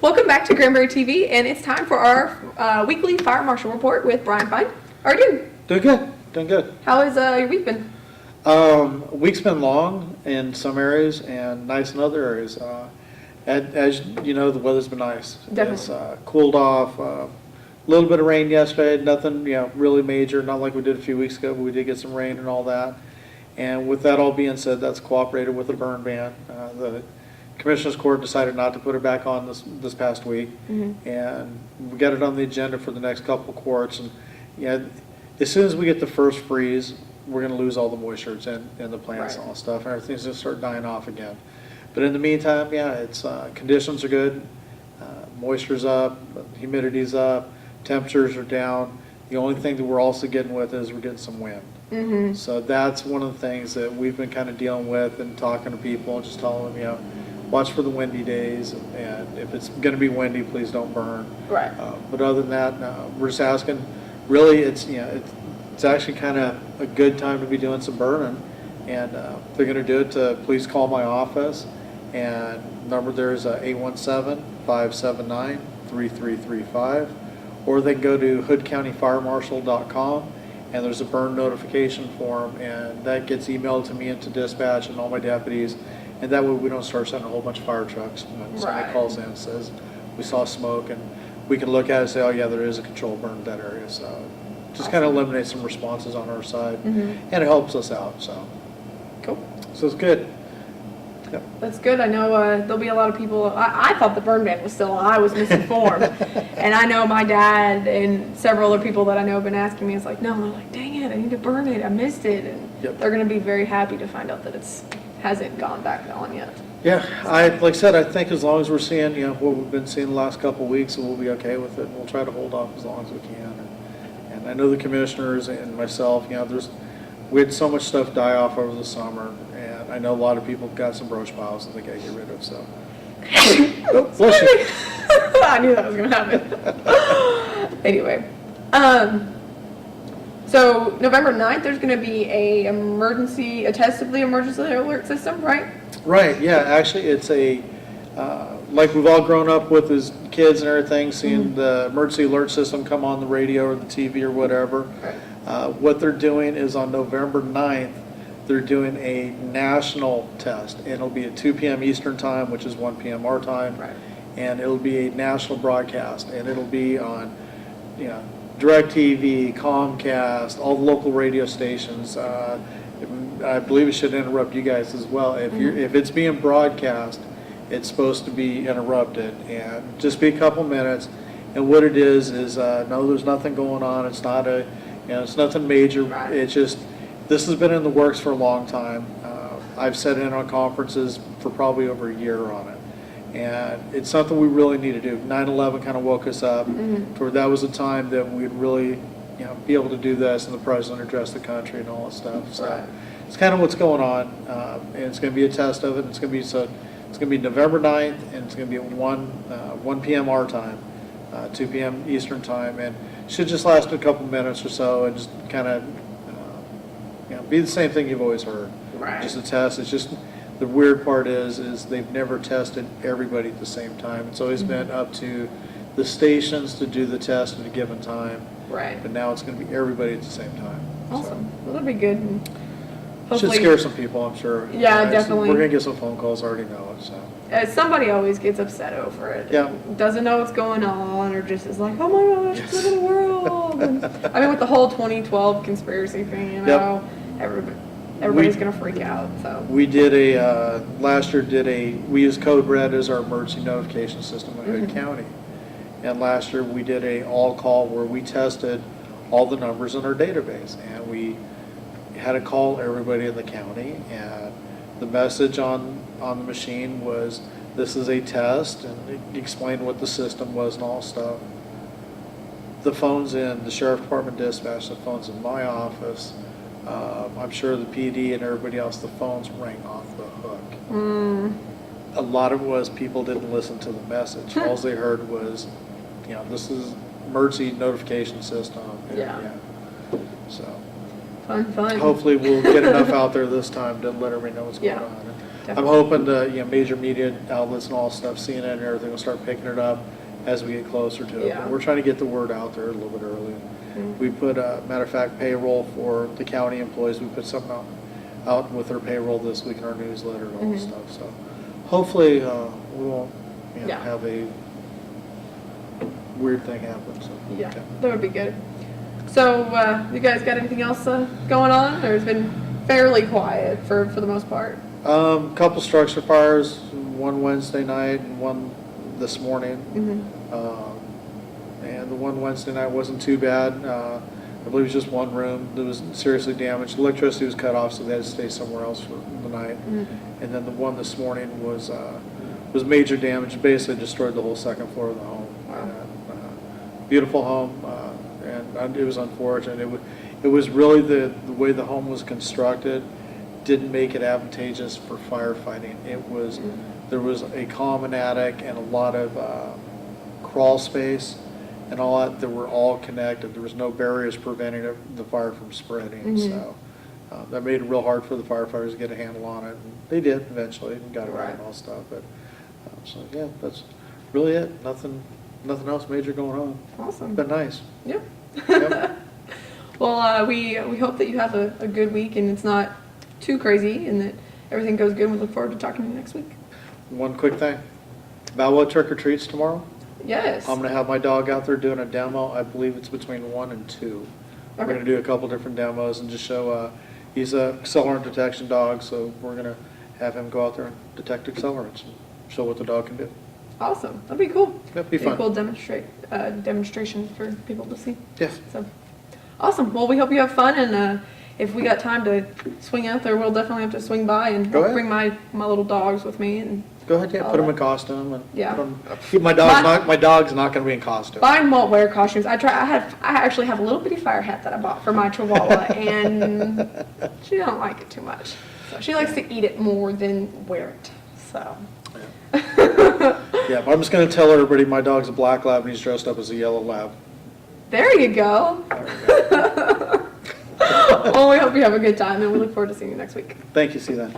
Welcome back to Granbury TV, and it's time for our weekly Fire Marshal report with Brian Fine. How are you doing? Doing good, doing good. How has your week been? Week's been long in some areas and nice in other areas. As you know, the weather's been nice. Definitely. It's cooled off. A little bit of rain yesterday, nothing really major, not like we did a few weeks ago, but we did get some rain and all that. And with that all being said, that's cooperated with the burn ban. The Commissioners Court decided not to put it back on this past week, and we got it on the agenda for the next couple of courts. And as soon as we get the first freeze, we're going to lose all the moisture in the plants and all that stuff, and everything's going to start dying off again. But in the meantime, it's conditions are good, moisture's up, humidity's up, temperatures are down. The only thing that we're also getting with is we're getting some wind. So that's one of the things that we've been kind of dealing with and talking to people and just telling them, watch for the windy days, and if it's going to be windy, please don't burn. Right. But other than that, we're just asking. Really, it's actually kind of a good time to be doing some burning, and if they're going to do it, please call my office, and number there is 817-579-3335, or they can go to hoodcountyfiremarshal.com, and there's a burn notification form, and that gets emailed to me and to dispatch and all my deputies. And that way we don't start sending a whole bunch of fire trucks when somebody calls in and says, we saw smoke, and we can look at it and say, oh yeah, there is a controlled burn in that area. So just kind of eliminate some responses on our side, and it helps us out. So Cool. So it's good. Yep. That's good. I know there'll be a lot of people. I thought the burn ban was still on. I was misinformed. And I know my dad and several other people that I know have been asking me, it's like, no, I'm like, dang it, I need to burn it. I missed it. And they're going to be very happy to find out that it hasn't gone back on yet. Yeah, like I said, I think as long as we're seeing, what we've been seeing the last couple of weeks, we'll be okay with it. We'll try to hold off as long as we can. And I know the commissioners and myself, we had so much stuff die off over the summer, and I know a lot of people got some brush piles that they got to get rid of. So, oh, bless you. I knew that was going to happen. Anyway, so November 9th, there's going to be a test of the emergency alert system, right? Right, yeah, actually it's like we've all grown up with as kids and everything, seeing the emergency alert system come on the radio or the TV or whatever. Right. What they're doing is on November 9th, they're doing a national test, and it'll be at 2 p.m. Eastern time, which is 1 p.m. our time. Right. And it'll be a national broadcast, and it'll be on, DirecTV, Comcast, all the local radio stations. I believe it should interrupt you guys as well. If it's being broadcast, it's supposed to be interrupted, and just be a couple minutes. And what it is no, there's nothing going on. It's not it's nothing major. Right. It's just this has been in the works for a long time. I've sat in on conferences for probably over a year on it. And it's something we really need to do. 9/11 kind of woke us up. That was a time that we'd really, be able to do this, and the president address the country and all that stuff. So it's kind of what's going on, and it's going to be a test of it. It's going to be November 9th, and it's going to be at 1 p.m. our time, 2 p.m. Eastern time, and it should just last a couple minutes or so, and just kind of, be the same thing you've always heard. Right. Just a test. It's just. The weird part is they've never tested everybody at the same time. It's always been up to the stations to do the test at a given time. Right. But now it's going to be everybody at the same time. Awesome. Well, that'll be good. And Should hopefully, scare some people, I'm sure. Yeah, definitely. We're going to get some phone calls, I already know it. So. Somebody always gets upset over it. Yeah. Doesn't know what's going on, or just is like, oh my gosh, it's the world. And, I mean, with the whole 2012 conspiracy thing, everybody's going to freak out. So we did last year we used Code Red as our emergency notification system in Hood County. And last year we did a all-call where we tested all the numbers in our database. And we had to call everybody in the county. And the message on the machine was, this is a test, and it explained what the system was and all stuff. The phone's in the Sheriff Department dispatch, the phone's in my office. I'm sure the PD and everybody else, the phones rang off the hook. A lot of it was people didn't listen to the message. All they heard was, this is emergency notification system. So fun. hopefully we'll get enough out there this time to let everybody know what's going on. I'm hoping the, major media outlets and all stuff, CNN and everything will start picking it up as we get closer to it. Yeah. But we're trying to get the word out there a little bit early. We put, matter of fact, payroll for the county employees, we put something out with their payroll this week in our newsletter and all this stuff. So hopefully, we won't, Yeah. have a weird thing happen, so. Yeah, okay. that would be good. So, you guys got anything else going on, or it's been fairly quiet for the most part? Couple structure fires, one Wednesday night and one this morning. And the one Wednesday night wasn't too bad. I believe it was just one room that was seriously damaged. Electricity was cut off, so they had to stay somewhere else for the night. And then the one this morning was major damage. Basically destroyed the whole second floor of the home. Wow. Beautiful home, and it was unfortunate. It was really the way the home was constructed didn't make it advantageous for firefighting. There was a common attic and a lot of crawl space and all that were all connected. There was no barriers preventing the fire from spreading. So that made it real hard for the firefighters to get a handle on it. And they did eventually and got around and all stuff. But so yeah, that's really it. Nothing else major going on. Awesome. Been nice. Yep. Yep. Well, we hope that you have a good week and it's not too crazy and that everything goes good. We look forward to talking to you next week. One quick thing. Balboa trick or treats tomorrow. Yes. I'm going to have my dog out there doing a demo. I believe it's between 1 and 2. We're Okay. going to do a couple different demos and just show, he's a accelerant detection dog, so we're going to have him go out there and detect accelerants and show what the dog can do. Awesome. That'd be cool. That'd be fun. A cool demonstration for people to see. Yes. So, awesome. Well, we hope you have fun, and if we got time to swing out there, we'll definitely have to swing by and Go ahead. bring my little dogs with me. And Go ahead, yeah, put him in costume and Yeah. put him, my dog's not going to be in costume. mine won't wear costumes. I actually have a little bitty fire hat that I bought for my Chihuahua, and she don't like it too much. So she likes to eat it more than wear it. So. Yeah, but I'm just going to tell everybody my dog's a black lab and he's dressed up as a yellow lab. There you go. There we go. Well, we hope you have a good time, and we look forward to seeing you next week. Thank you, see that.